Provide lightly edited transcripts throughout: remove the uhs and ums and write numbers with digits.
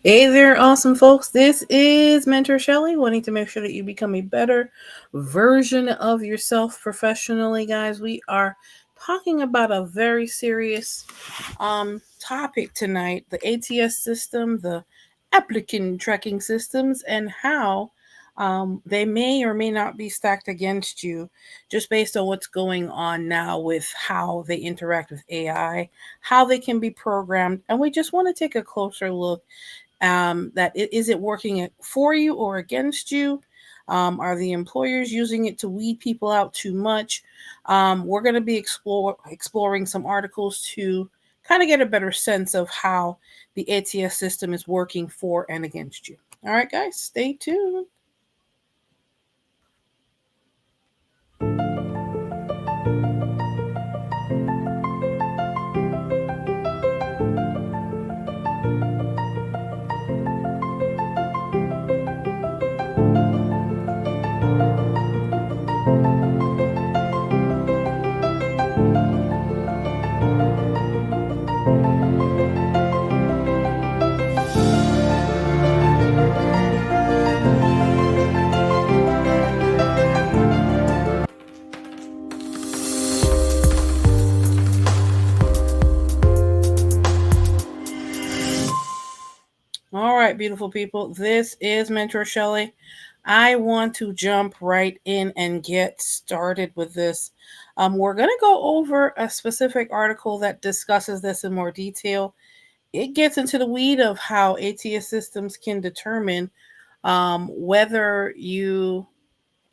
Hey there, awesome folks. This is Mentor Shelley, wanting to make sure that you become a better version of yourself professionally, guys. We are talking about a very serious topic tonight, the ATS system, the Applicant Tracking Systems, and how they may or may not be stacked against you just based on what's going on now with how they interact with AI, how they can be programmed. And we just want to take a closer look is it working for you or against you? Are the employers using it to weed people out too much? We're going to be exploring some articles to kind of get a better sense of how the ATS system is working for and against you. All right, guys, stay tuned. All right, beautiful people. This is Mentor Shelley. I want to jump right in and get started with this. We're going to go over a specific article that discusses this in more detail. It gets into the weed of how ATS systems can determine whether you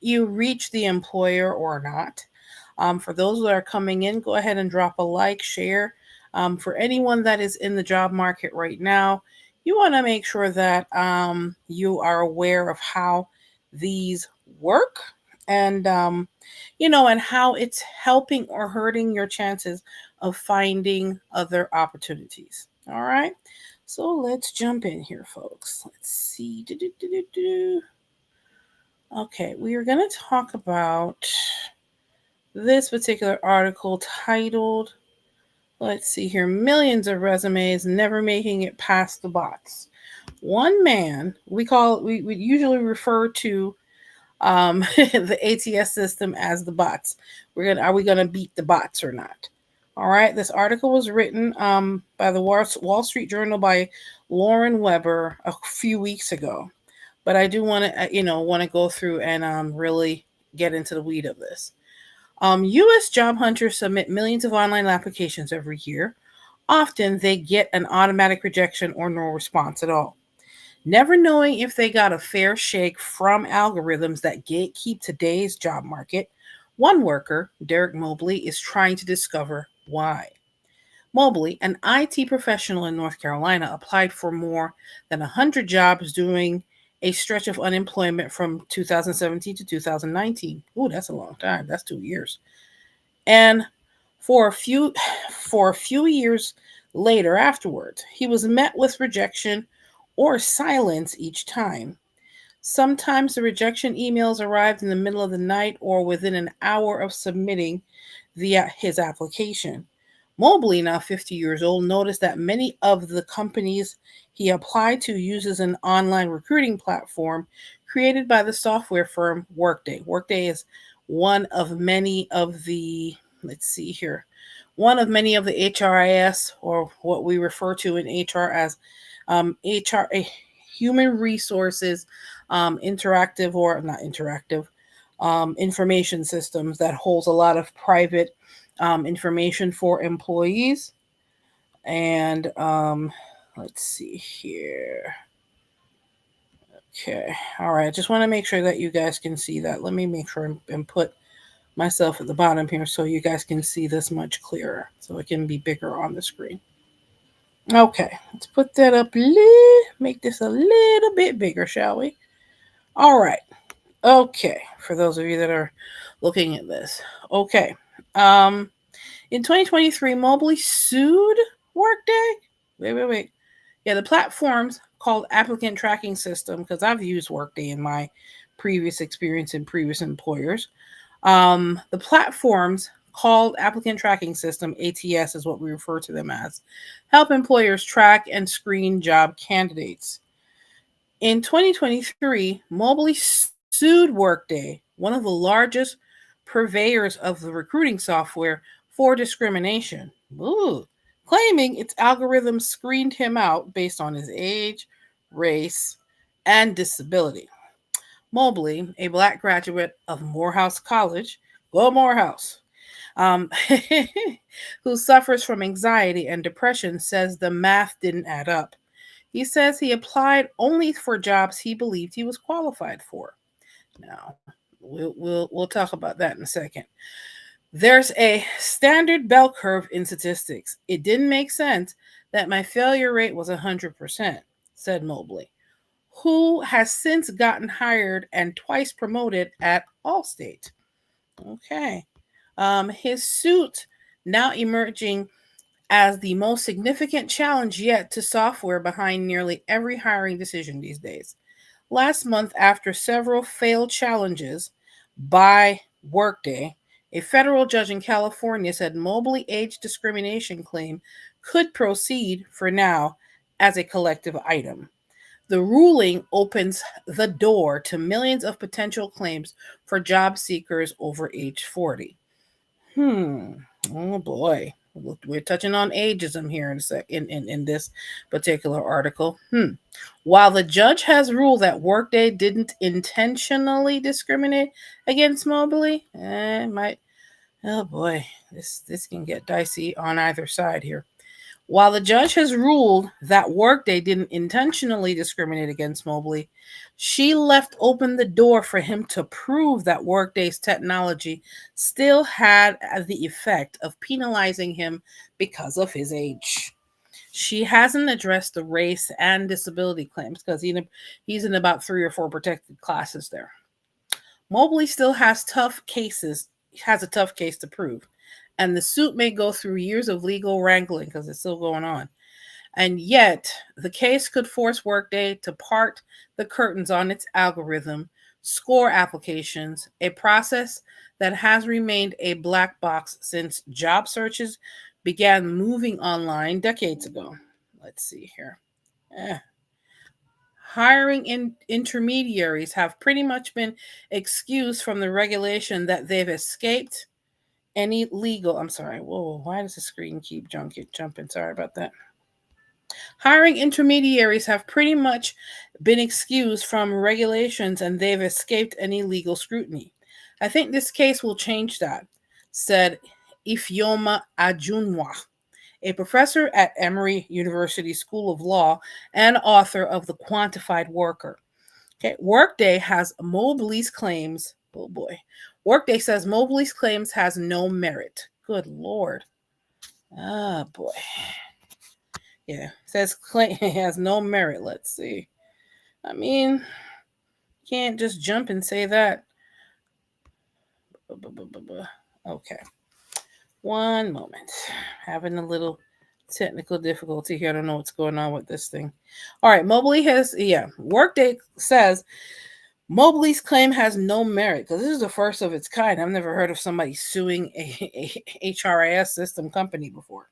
reach the employer or not. For those that are coming in, go ahead and drop a like, share. For anyone that is in the job market right now, you want to make sure that you are aware of how these work and and how it's helping or hurting your chances of finding other opportunities. All right. So let's jump in here, folks. Let's see. Okay, we are going to talk about this particular article titled, let's see here, Millions of Resumes Never Making It Past the Bots. One man, we usually refer to the ATS system as the bots. Are we gonna beat the bots or not? All right. This article was written by the Wall Street Journal by Lauren Weber a few weeks ago, but I do want to want to go through and really get into the weed of this. U.S. job hunters submit millions of online applications every year. Often they get an automatic rejection or no response at all. Never knowing if they got a fair shake from algorithms that gatekeep today's job market, one worker, Derek Mobley, is trying to discover why. Mobley, an IT professional in North Carolina, applied for more than 100 jobs during a stretch of unemployment from 2017 to 2019. Ooh, that's a long time. That's 2 years. And for a few for a few years later afterwards, he was met with rejection or silence each time. Sometimes the rejection emails arrived in the middle of the night or within an hour of submitting his application. Mobley, now 50 years old, noticed that many of the companies he applied to uses an online recruiting platform created by the software firm Workday. Workday is one of many of the, let's see here, one of many of the HRIS, or what we refer to in HR as HR, human resources, interactive or not interactive, information systems that holds a lot of private information for employees. And let's see here. Okay. All right. I just want to make sure that you guys can see that. Let me make sure and put myself at the bottom here so you guys can see this much clearer so it can be bigger on the screen. Okay. Let's put that up. Make this a little bit bigger, shall we? All right. Okay. For those of you that are looking at this. Okay. In 2023, Mobley sued Workday. Wait. Yeah, the platform's called Applicant Tracking System because I've used Workday in my previous experience in previous employers. The platforms called Applicant Tracking System, ATS is what we refer to them as, help employers track and screen job candidates. In 2023, Mobley sued Workday, one of the largest purveyors of the recruiting software, for discrimination. Ooh, claiming its algorithm screened him out based on his age, race, and disability. Mobley, a black graduate of Morehouse College, go Morehouse, um, who suffers from anxiety and depression, says the math didn't add up. He says he applied only for jobs he believed he was qualified for. Now, we'll talk about that in a second. There's a standard bell curve in statistics. It didn't make sense that my failure rate was 100%, said Mobley, who has since gotten hired and twice promoted at Allstate. Okay. His suit now emerging as the most significant challenge yet to software behind nearly every hiring decision these days. Last month, after several failed challenges by Workday, a federal judge in California said Mobley age discrimination claim could proceed for now as a collective item. The ruling opens the door to millions of potential claims for job seekers over age 40. Oh boy. We're touching on ageism here in this particular article. While the judge has ruled that Workday didn't intentionally discriminate against Mobley, might oh boy, this can get dicey on either side here. While the judge has ruled that Workday didn't intentionally discriminate against Mobley, she left open the door for him to prove that Workday's technology still had the effect of penalizing him because of his age. She hasn't addressed the race and disability claims because he's in about 3 or 4 protected classes there. Mobley still has a tough case to prove, and the suit may go through years of legal wrangling because it's still going on. And yet, the case could force Workday to part the curtains on its algorithm, score applications, a process that has remained a black box since job searches began moving online decades ago. Let's see here. Hiring intermediaries have pretty much been excused from the regulation that they've escaped any legal. I'm sorry. Whoa, why does the screen keep jumping? Sorry about that. Hiring intermediaries have pretty much been excused from regulations and they've escaped any legal scrutiny. I think this case will change that, said Ifeoma Ajunwa, a professor at Emory University School of Law and author of The Quantified Worker. Okay, Workday has Mobley's claims. Oh boy. Workday says Mobley's claims has no merit. Good Lord. Ah, boy. Yeah, says claim has no merit. Let's see. I mean, can't just jump and say that. Okay. One moment. Having a little technical difficulty here. I don't know what's going on with this thing. All right, Workday says Mobley's claim has no merit because this is the first of its kind. I've never heard of somebody suing a HRIS system company before.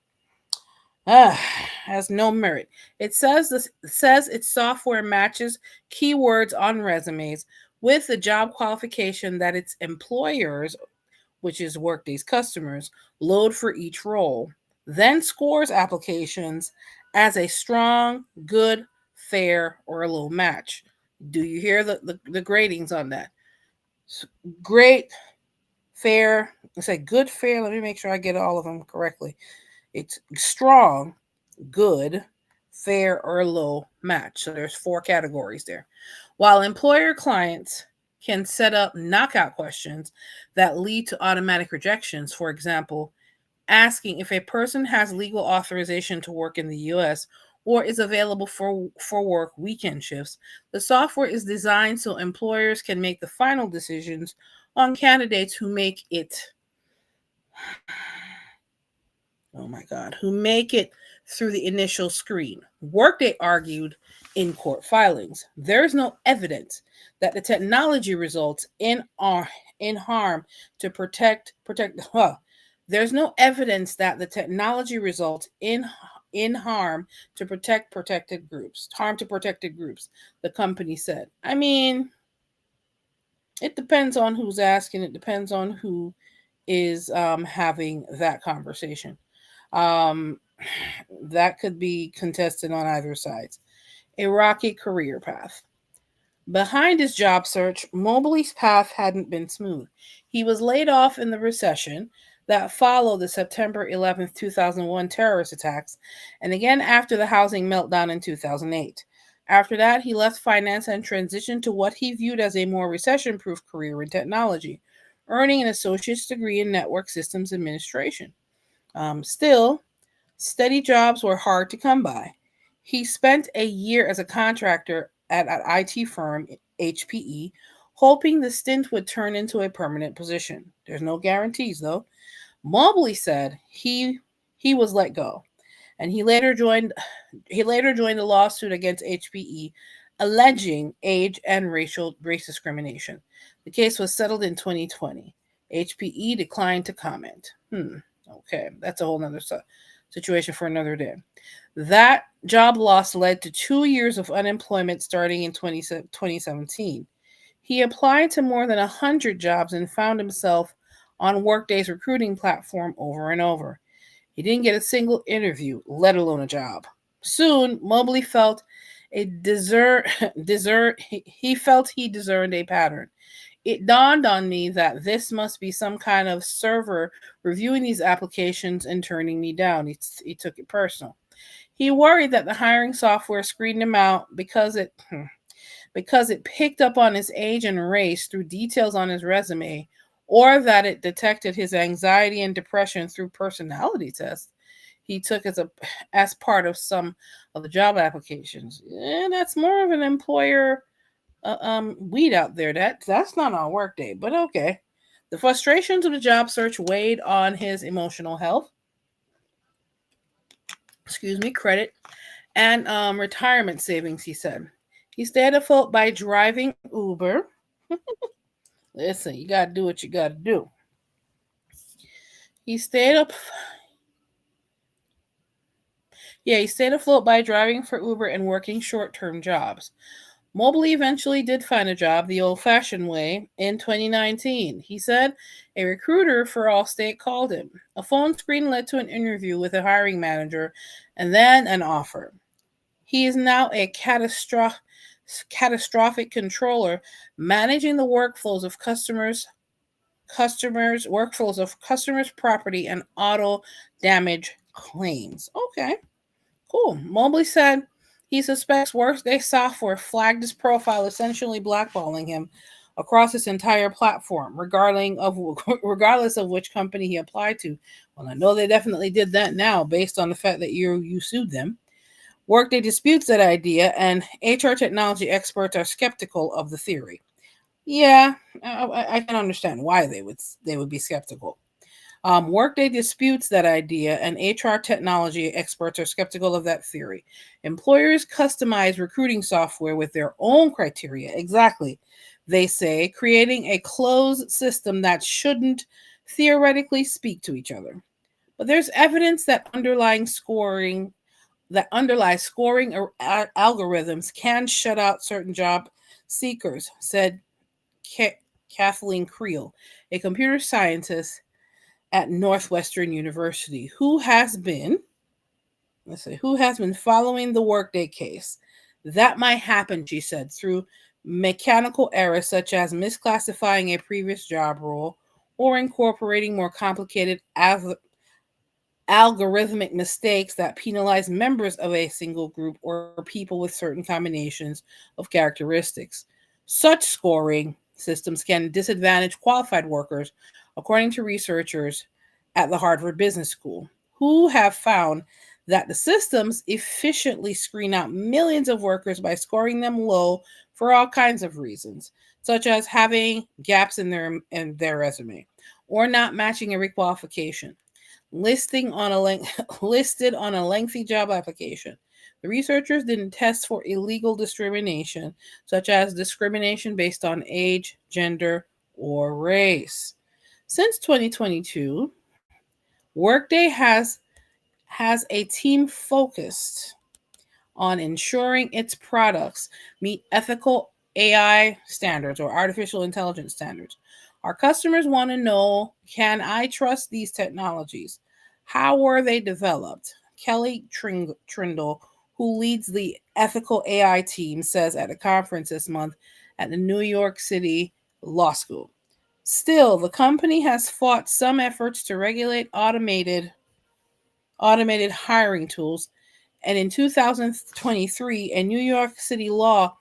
Has no merit. It says its software matches keywords on resumes with the job qualification that its employers, which is Workday's customers, load for each role, then scores applications as a strong, good, fair, or a low match. Do you hear the gradings on that? Great, fair. I say good, fair. Let me make sure I get all of them correctly. It's strong, good, fair, or low match. So there's 4 categories there. While employer clients can set up knockout questions that lead to automatic rejections, for example, asking if a person has legal authorization to work in the US or is available for work weekend shifts, the software is designed so employers can make the final decisions on candidates who make it through the initial screen. Workday argued in court filings, there is no evidence that the technology results in harm to protect There's no evidence that the technology results in harm to protected groups, the company said. I mean, it depends on who's asking. It depends on who is having that conversation. Um, that could be contested on either sides. A rocky career path. Behind his job search, Mobley's path hadn't been smooth. He was laid off in the recession that followed the September 11th, 2001 terrorist attacks, and again after the housing meltdown in 2008. After that, he left finance and transitioned to what he viewed as a more recession proof career in technology, earning an associate's degree in network systems administration. Still, steady jobs were hard to come by. He spent a year as a contractor at an IT firm, HPE, hoping the stint would turn into a permanent position. There's no guarantees, though. Mobley said he was let go, and he later joined a lawsuit against HPE, alleging age and race discrimination. The case was settled in 2020. HPE declined to comment. Okay, that's a whole nother situation for another day. That job loss led to 2 years of unemployment starting in 2017. He applied to more than 100 jobs and found himself on Workday's recruiting platform over and over. He didn't get a single interview, let alone a job. Soon, Mobley felt a he felt he discerned a pattern. It dawned on me that this must be some kind of server reviewing these applications and turning me down. He took it personal. He worried that the hiring software screened him out because it picked up on his age and race through details on his resume, or that it detected his anxiety and depression through personality tests he took as part of some of the job applications. That's more of an employer weed out there. That's not on Workday, but okay. The frustrations of the job search weighed on his emotional health. Credit and retirement savings. He said he stayed afloat by driving Uber. Listen, you gotta do what you gotta do. He stayed up. Yeah, he stayed afloat by driving for Uber and working short-term jobs. Mobley eventually did find a job the old fashioned way in 2019. He said a recruiter for Allstate called him. A phone screen led to an interview with a hiring manager and then an offer. He is now a catastrophic controller managing the customers property and auto damage claims. Okay. Cool. Mobley said he suspects Workday software flagged his profile, essentially blackballing him across his entire platform, regardless of which company he applied to. Well, I know they definitely did that now, based on the fact that you sued them. Workday disputes that idea, and HR technology experts are skeptical of the theory. Yeah, I can understand why they would be skeptical. Workday disputes that idea, and HR technology experts are skeptical of that theory. Employers customize recruiting software with their own criteria. Exactly, they say, creating a closed system that shouldn't theoretically speak to each other. But there's evidence that underlies scoring algorithms can shut out certain job seekers, said Kathleen Creel, a computer scientist at Northwestern University, who has been following the Workday case. That might happen, she said, through mechanical errors such as misclassifying a previous job role or incorporating more complicated algorithmic mistakes that penalize members of a single group or people with certain combinations of characteristics. Such scoring systems can disadvantage qualified workers, according to researchers at the Harvard Business School, who have found that the systems efficiently screen out millions of workers by scoring them low for all kinds of reasons, such as having gaps in their resume or not matching a requalification listed on a lengthy job application. The researchers didn't test for illegal discrimination, such as discrimination based on age, gender, or race. Since 2022, Workday has a team focused on ensuring its products meet ethical AI standards or artificial intelligence standards. Our customers want to know, can I trust these technologies? How were they developed? Kelly Trindle, who leads the ethical AI team, says at a conference this month at the New York City Law School. Still, the company has fought some efforts to regulate automated hiring tools, and in 2023, a New York City law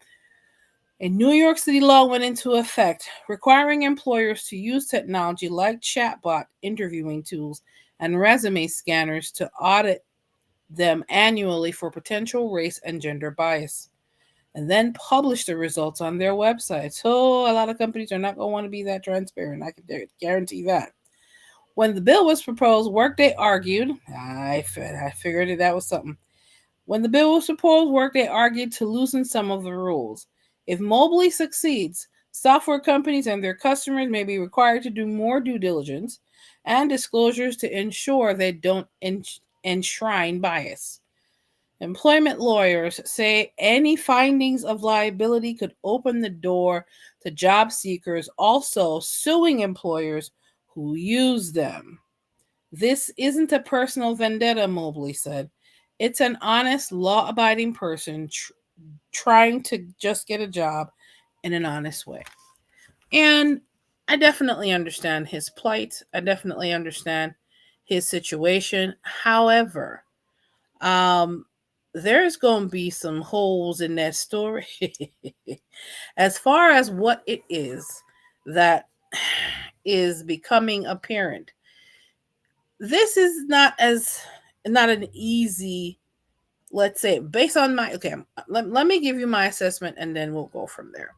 went into effect, requiring employers to use technology like chatbot interviewing tools and resume scanners to audit them annually for potential race and gender bias, and then publish the results on their website. So a lot of companies are not going to want to be that transparent. I can guarantee that. When the bill was proposed, Workday argued, I figured that was something. When the bill was proposed, Workday argued to loosen some of the rules. If Mobley succeeds, software companies and their customers may be required to do more due diligence and disclosures to ensure they don't enshrine bias. Employment lawyers say any findings of liability could open the door to job seekers also suing employers who use them. This isn't a personal vendetta, Mobley said. It's an honest, law abiding person trying to just get a job in an honest way. And I definitely understand his plight. I definitely understand his situation. However, um, there's going to be some holes in that story as far as what it is that is becoming apparent. This is not an easy, let's say, based on my, okay, let me give you my assessment and then we'll go from there.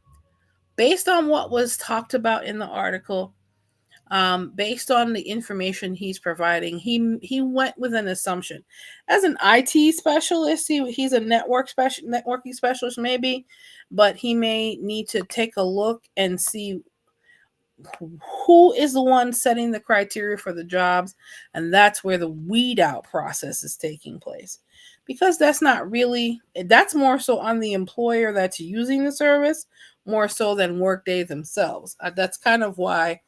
Based on what was talked about in the article, based on the information he's providing, he went with an assumption. As an IT specialist, he's a networking specialist maybe, but he may need to take a look and see who is the one setting the criteria for the jobs, and that's where the weed out process is taking place, because that's more so on the employer that's using the service more so than Workday themselves. That's kind of why,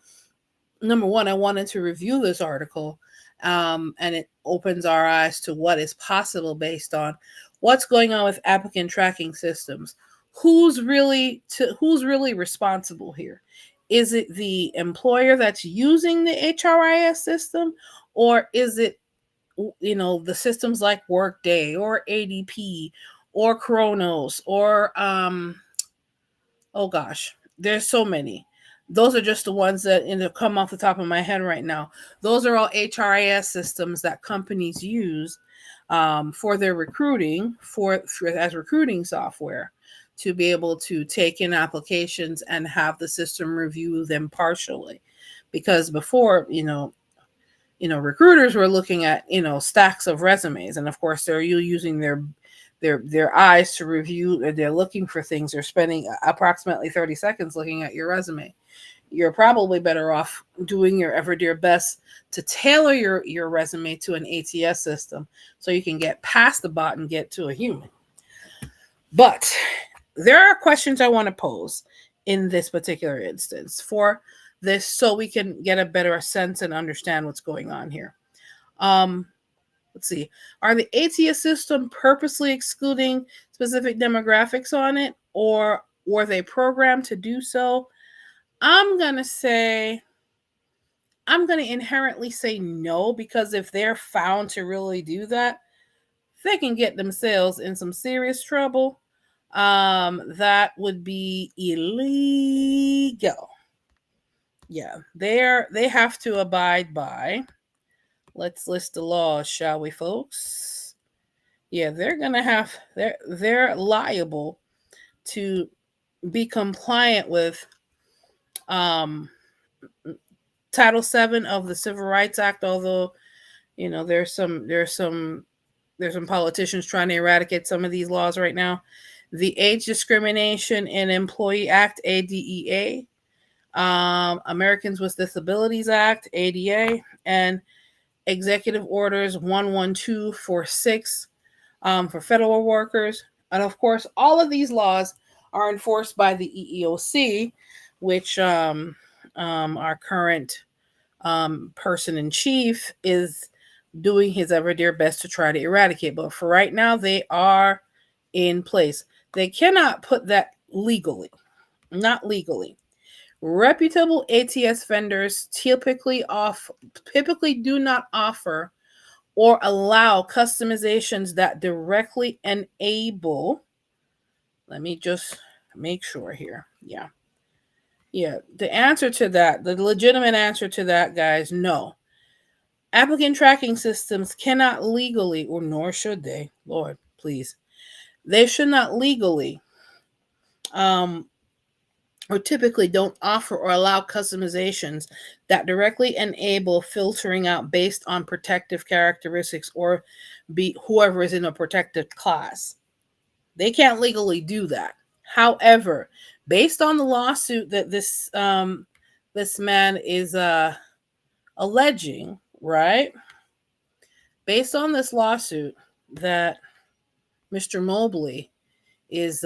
number one, I wanted to review this article, and it opens our eyes to what is possible based on what's going on with applicant tracking systems. Who's really responsible here? Is it the employer that's using the HRIS system, or is it the systems like Workday or ADP or Kronos or oh gosh, there's so many. Those are just the ones that come off the top of my head right now. Those are all HRIS systems that companies use for their recruiting, as recruiting software, to be able to take in applications and have the system review them partially. Because before, recruiters were looking at stacks of resumes, and of course they're using their eyes to review. They're looking for things. They're spending approximately 30 seconds looking at your resume. You're probably better off doing your ever dear best to tailor your resume to an ATS system so you can get past the bot and get to a human. But there are questions I want to pose in this particular instance for this, so we can get a better sense and understand what's going on here. Let's see. Are the ATS system purposely excluding specific demographics on it, or were they programmed to do so? I'm going to inherently say no, because if they're found to really do that, they can get themselves in some serious trouble. That would be illegal. Yeah, they have to abide by. Let's list the laws, shall we, folks? Yeah, they're liable to be compliant with Title VII of the Civil Rights Act. Although there's some politicians trying to eradicate some of these laws right now. The Age Discrimination in Employee Act, ADEA, Americans with Disabilities Act, ADA, and Executive Orders 11246 for federal workers. And of course, all of these laws are enforced by the EEOC, which our current person in chief is doing his ever dear best to try to eradicate. But for right now, they are in place. They cannot put that legally, not legally. Reputable ATS vendors typically do not offer or allow customizations that directly enable. Let me just make sure here. Yeah. The answer to that, the legitimate answer to that, guys, no. Applicant tracking systems cannot legally, or nor should they, Lord, please. They should not legally or typically don't offer or allow customizations that directly enable filtering out based on protective characteristics or be whoever is in a protected class. They can't legally do that. However, based on the lawsuit that this man is alleging, right? Based on this lawsuit that Mr. Mobley is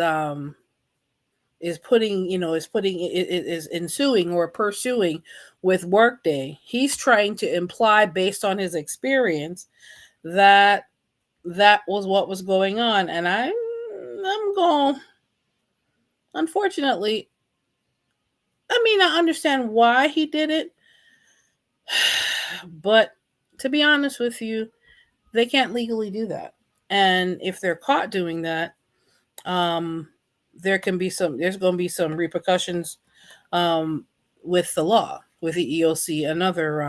ensuing or pursuing with Workday, he's trying to imply, based on his experience, that was what was going on. And I'm going, unfortunately, I mean, I understand why he did it, but to be honest with you, they can't legally do that. And if they're caught doing that, there's going to be some repercussions with the law, with the EOC and other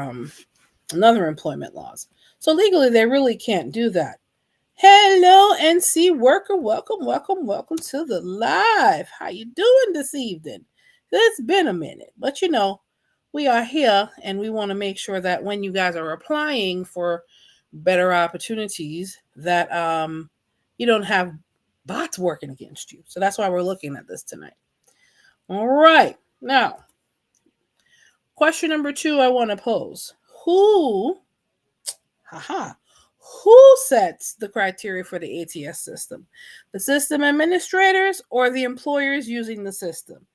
employment laws. So legally, they really can't do that. Hello, NC worker. Welcome to the live. How you doing this evening? It's been a minute, but we are here, and we want to make sure that when you guys are applying for better opportunities, that you don't have bots working against you. So that's why we're looking at this tonight. All right. Now, question number 2 I want to pose. Who sets the criteria for the ATS system? The system administrators or the employers using the system?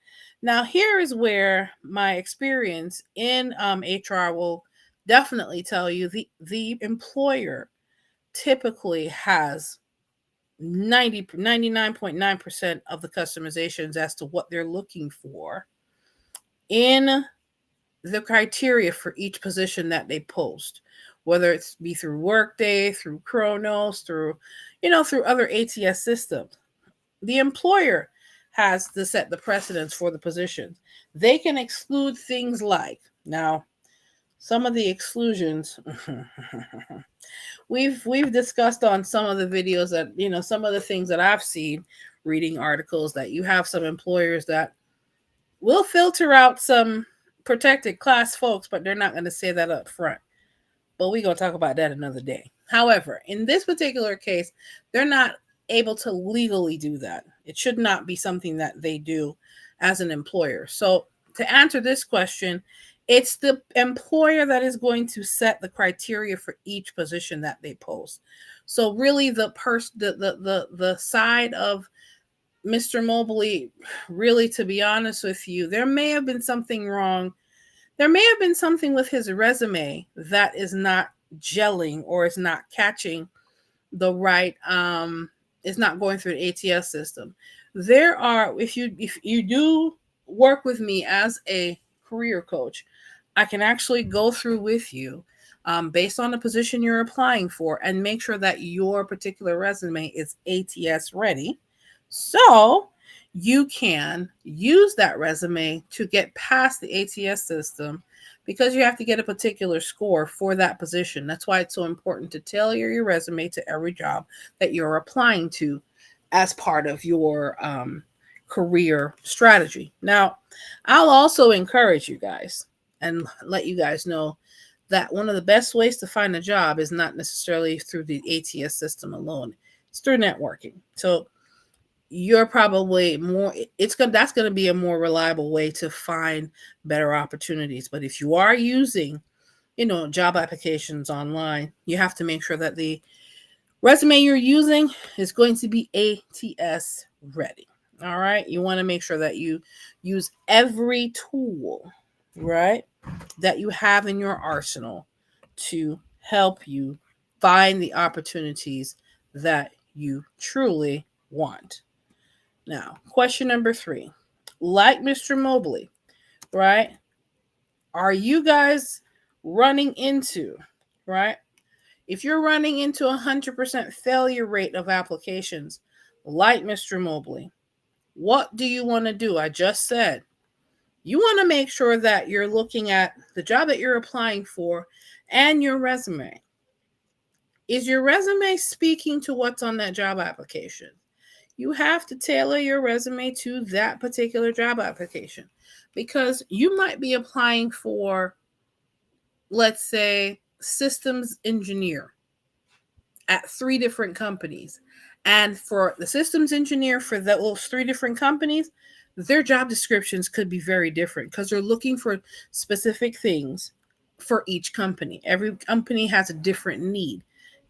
Now, here is where my experience in HR will definitely tell you the employer typically has 99.9% of the customizations as to what they're looking for in the criteria for each position that they post, whether it's be through Workday, through Kronos, through other ATS systems. The employer has to set the precedence for the positions. They can exclude things like, now, some of the exclusions we've discussed on some of the videos that, some of the things that I've seen reading articles, that you have some employers that will filter out some protected class folks, but they're not going to say that up front. But we're going to talk about that another day. However, in this particular case, they're not able to legally do that. It should not be something that they do as an employer. So to answer this question, it's the employer that is going to set the criteria for each position that they post. So really the side of Mr. Mobley, really, to be honest with you, there may have been something wrong. There may have been something with his resume that is not gelling or is not catching the right, it's not going through the ATS system. There are, if you do work with me as a career coach, I can actually go through with you based on the position you're applying for and make sure that your particular resume is ATS ready. So you can use that resume to get past the ATS system, because you have to get a particular score for that position. That's why it's so important to tailor your resume to every job that you're applying to as part of your career strategy. Now, I'll also encourage you guys and let you guys know that one of the best ways to find a job is not necessarily through the ATS system alone. It's through networking. So you're probably that's going to be a more reliable way to find better opportunities. But if you are using job applications online, you have to make sure that the resume you're using is going to be ATS ready. All right. You want to make sure that you use every tool, right, that you have in your arsenal to help you find the opportunities that you truly want. Now, question number 3. Like Mr. Mobley, right? Are you guys running into, right? If you're running into 100% failure rate of applications, like Mr. Mobley, what do you want to do? I just said you want to make sure that you're looking at the job that you're applying for and your resume. Is your resume speaking to what's on that job application? You have to tailor your resume to that particular job application because you might be applying for, let's say, systems engineer at 3 different companies. And for the systems engineer for those 3 different companies, their job descriptions could be very different because they're looking for specific things for each company. Every company has a different need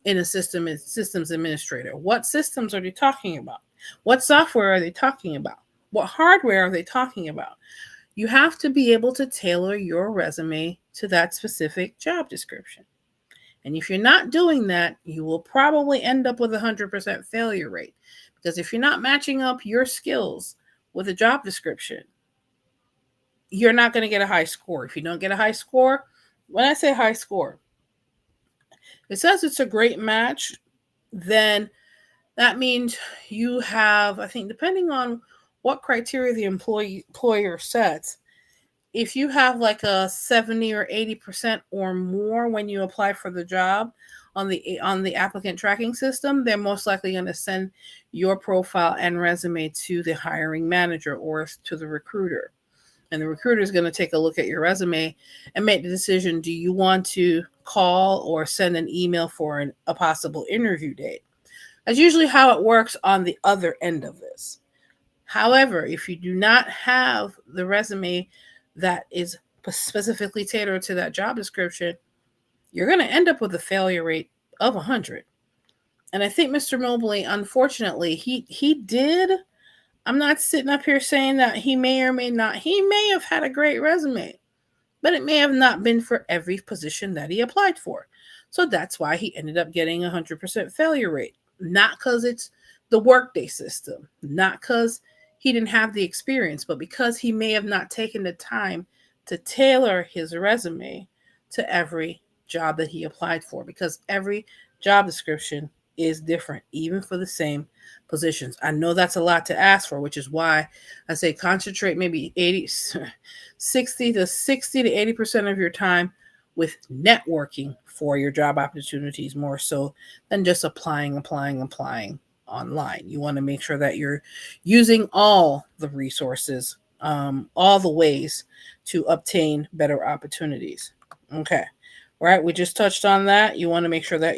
in a systems administrator. What systems are they talking about? What software are they talking about? What hardware are they talking about? You have to be able to tailor your resume to that specific job description. And if you're not doing that, you will probably end up with a 100% failure rate. Because if you're not matching up your skills with a job description, you're not going to get a high score. If you don't get a high score, when I say high score, it says it's a great match, then that means you have, I think, depending on what criteria the employer sets, if you have like a 70 or 80% or more when you apply for the job on the applicant tracking system, they're most likely going to send your profile and resume to the hiring manager or to the recruiter. And the recruiter is going to take a look at your resume and make the decision, do you want to call or send an email for a possible interview date? That's usually how it works on the other end of this. However, if you do not have the resume that is specifically tailored to that job description, you're going to end up with a failure rate of 100. And I think Mr. Mobley, unfortunately, he did. I'm not sitting up here saying that he may or may not. He may have had a great resume, but it may have not been for every position that he applied for. So that's why he ended up getting a 100% failure rate. Not because it's the workday system, not because he didn't have the experience, but because he may have not taken the time to tailor his resume to every job that he applied for, because every job description is different, even for the same positions. I know that's a lot to ask for, which is why I say concentrate maybe 60 to 80% of your time with networking for your job opportunities more so than just applying online. You want to make sure that you're using all the resources, all the ways to obtain better opportunities. Okay. All right. We just touched on that. You want to make sure that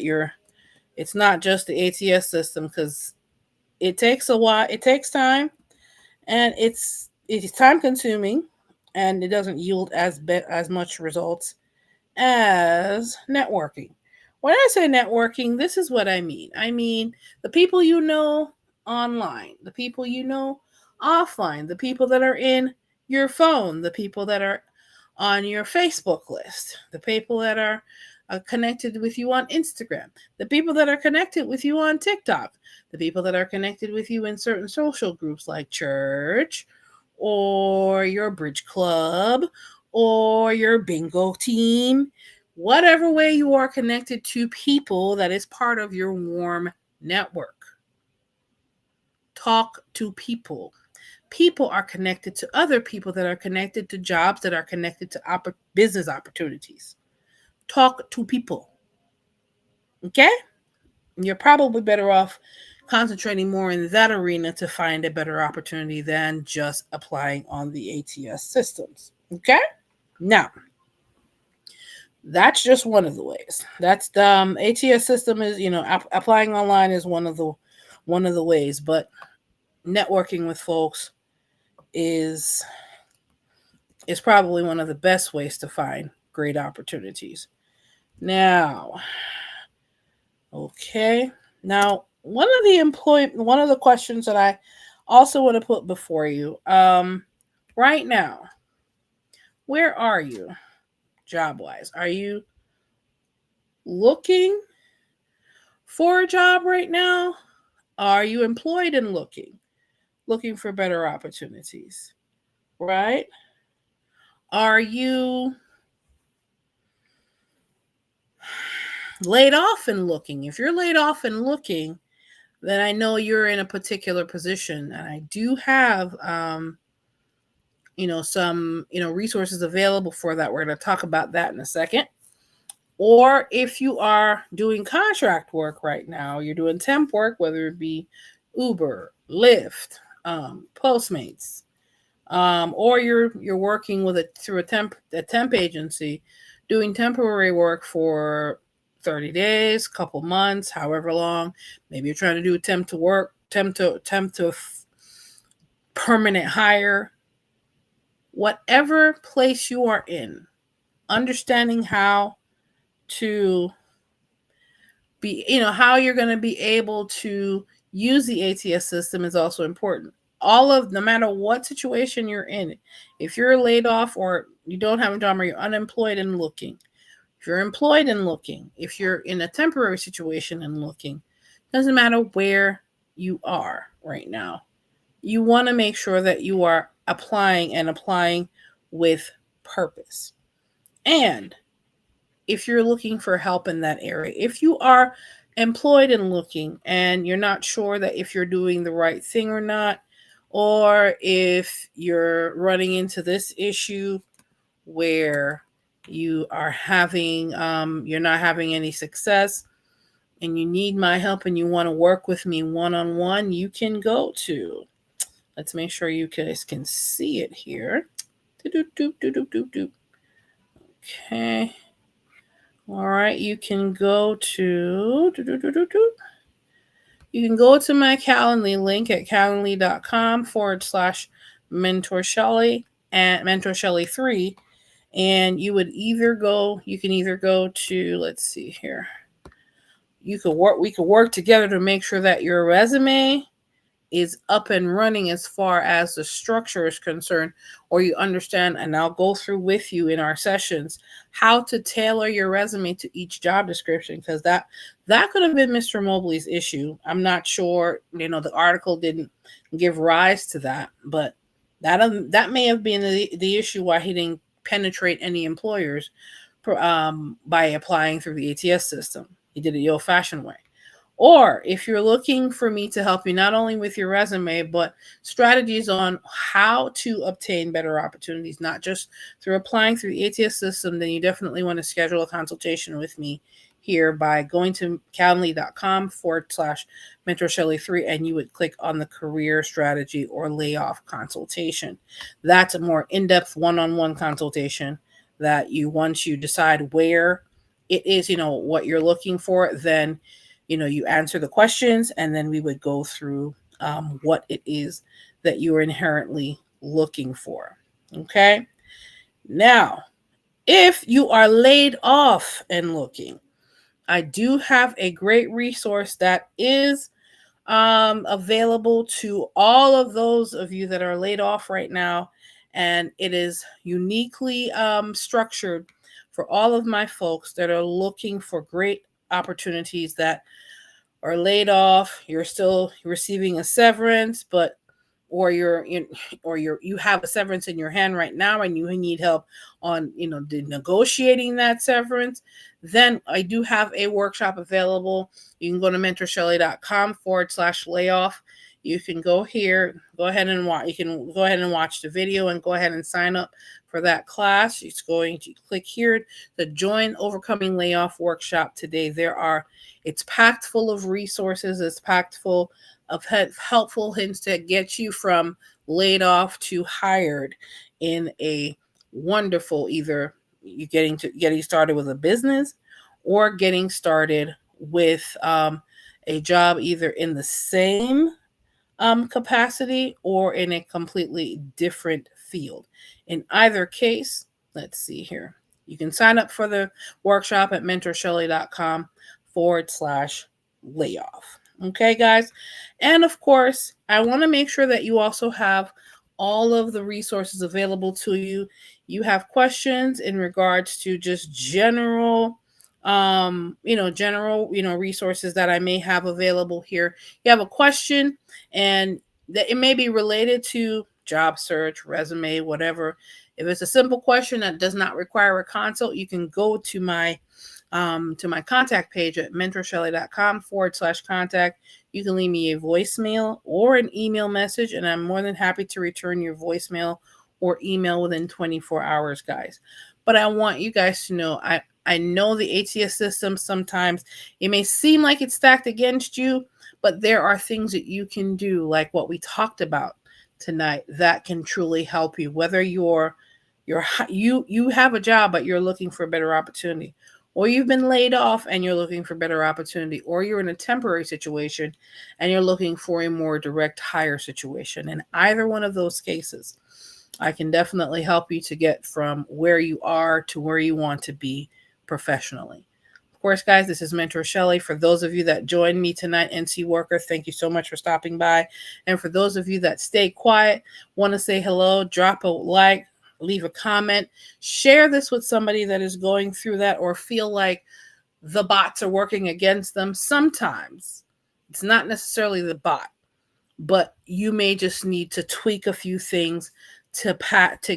it's not just the ATS system because it takes a while, it takes time, and it's time consuming, and it doesn't yield as much results as networking. When I say networking, this is what I mean. I mean the people you know online, the people you know offline, the people that are in your phone, the people that are on your Facebook list, the people that are connected with you on Instagram, the people that are connected with you on TikTok, the people that are connected with you in certain social groups like church or your bridge club or your bingo team, whatever way you are connected to people that is part of your warm network. Talk to people. People are connected to other people that are connected to jobs that are connected to business opportunities. Talk to people. Okay? You're probably better off concentrating more in that arena to find a better opportunity than just applying on the ATS systems. Okay? Now, that's just one of the ways. That's the ATS system is, applying online is one of the ways, but networking with folks is probably one of the best ways to find great opportunities. Now, okay. Now, one of the questions that I also want to put before you, right now, where are you job wise? Are you looking for a job right now? Are you employed and looking for better opportunities? Right? Are you laid off and looking? If you're laid off and looking, then I know you're in a particular position. And I do have some resources available for that. We're going to talk about that in a second. Or if you are doing contract work right now, you're doing temp work, whether it be Uber, Lyft, Postmates, or you're working with through a temp agency, doing temporary work for 30 days, couple months, however long. Maybe you're trying to do a temp to permanent hire. Whatever place you are in, understanding how to how you're going to be able to use the ATS system is also important. No matter what situation you're in, if you're laid off or you don't have a job or you're unemployed and looking, if you're employed and looking, if you're in a temporary situation and looking, doesn't matter where you are right now. You want to make sure that you are applying with purpose. And if you're looking for help in that area, if you are employed and looking and you're not sure that if you're doing the right thing or not, or if you're running into this issue where you're not having any success and you need my help and you want to work with me one-on-one, you can go to, let's make sure you guys can see it here. Okay. All right, you can go to my Calendly link at calendly.com/mentor Shelly and mentor Shelly 3. And you can either go to, let's see here. We could work together to make sure that your resume is up and running as far as the structure is concerned, or you understand, and I'll go through with you in our sessions how to tailor your resume to each job description, because that could have been Mr. Mobley's issue. I'm not sure, the article didn't give rise to that, but that may have been the issue why he didn't penetrate any employers by applying through the ATS system. He did it the old-fashioned way. Or if you're looking for me to help you not only with your resume, but strategies on how to obtain better opportunities, not just through applying through the ATS system, then you definitely want to schedule a consultation with me here by going to calendly.com/mentor Shelly 3, and you would click on the career strategy or layoff consultation. That's a more in-depth one-on-one consultation that once you decide where it is, what you're looking for, then you answer the questions, and then we would go through what it is that you are inherently looking for. Okay. Now, if you are laid off and looking, I do have a great resource that is available to all of those of you that are laid off right now. And it is uniquely structured for all of my folks that are looking for great opportunities, that are laid off, you're still receiving a severance, you have a severance in your hand right now and you need help on negotiating that severance, then I do have a workshop available. You can go to mentorshelly.com/layoff. You can go ahead and watch the video and go ahead and sign up for that class. It's going to click here to join Overcoming Layoff workshop today. It's packed full of resources. It's packed full of helpful hints to get you from laid off to hired in a wonderful, either you getting started with a business or getting started with a job either in the same capacity or in a completely different field. In either case, let's see here. You can sign up for the workshop at mentorshelley.com/layoff. Okay, guys. And of course, I want to make sure that you also have all of the resources available to you. You have questions in regards to just general resources that I may have available here. You have a question and that it may be related to job search, resume, whatever. If it's a simple question that does not require a consult, you can go to my contact page at mentorshelley.com/contact. You can leave me a voicemail or an email message, and I'm more than happy to return your voicemail or email within 24 hours, guys. But I want you guys to know I know the ATS system sometimes it may seem like it's stacked against you, but there are things that you can do, like what we talked about tonight, that can truly help you. Whether you have a job but you're looking for a better opportunity, or you've been laid off and you're looking for better opportunity, or you're in a temporary situation and you're looking for a more direct hire situation. In either one of those cases, I can definitely help you to get from where you are to where you want to be professionally. Of course, guys, this is Mentor Shelley. For those of you that joined me tonight, NC Worker, thank you so much for stopping by. And for those of you that stay quiet, want to say hello, drop a like, leave a comment, share this with somebody that is going through that or feel like the bots are working against them. Sometimes it's not necessarily the bot, but you may just need to tweak a few things to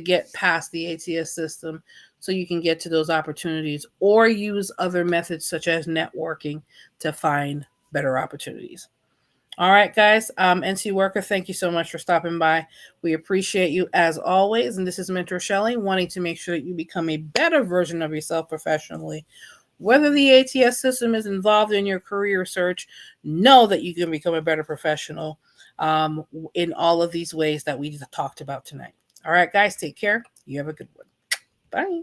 get past the ATS system so you can get to those opportunities, or use other methods such as networking to find better opportunities. All right, guys. NC Worker, thank you so much for stopping by. We appreciate you as always. And this is Mentor Shelley, wanting to make sure that you become a better version of yourself professionally. Whether the ATS system is involved in your career search, know that you can become a better professional in all of these ways that we talked about tonight. All right, guys, take care. You have a good one. Bye.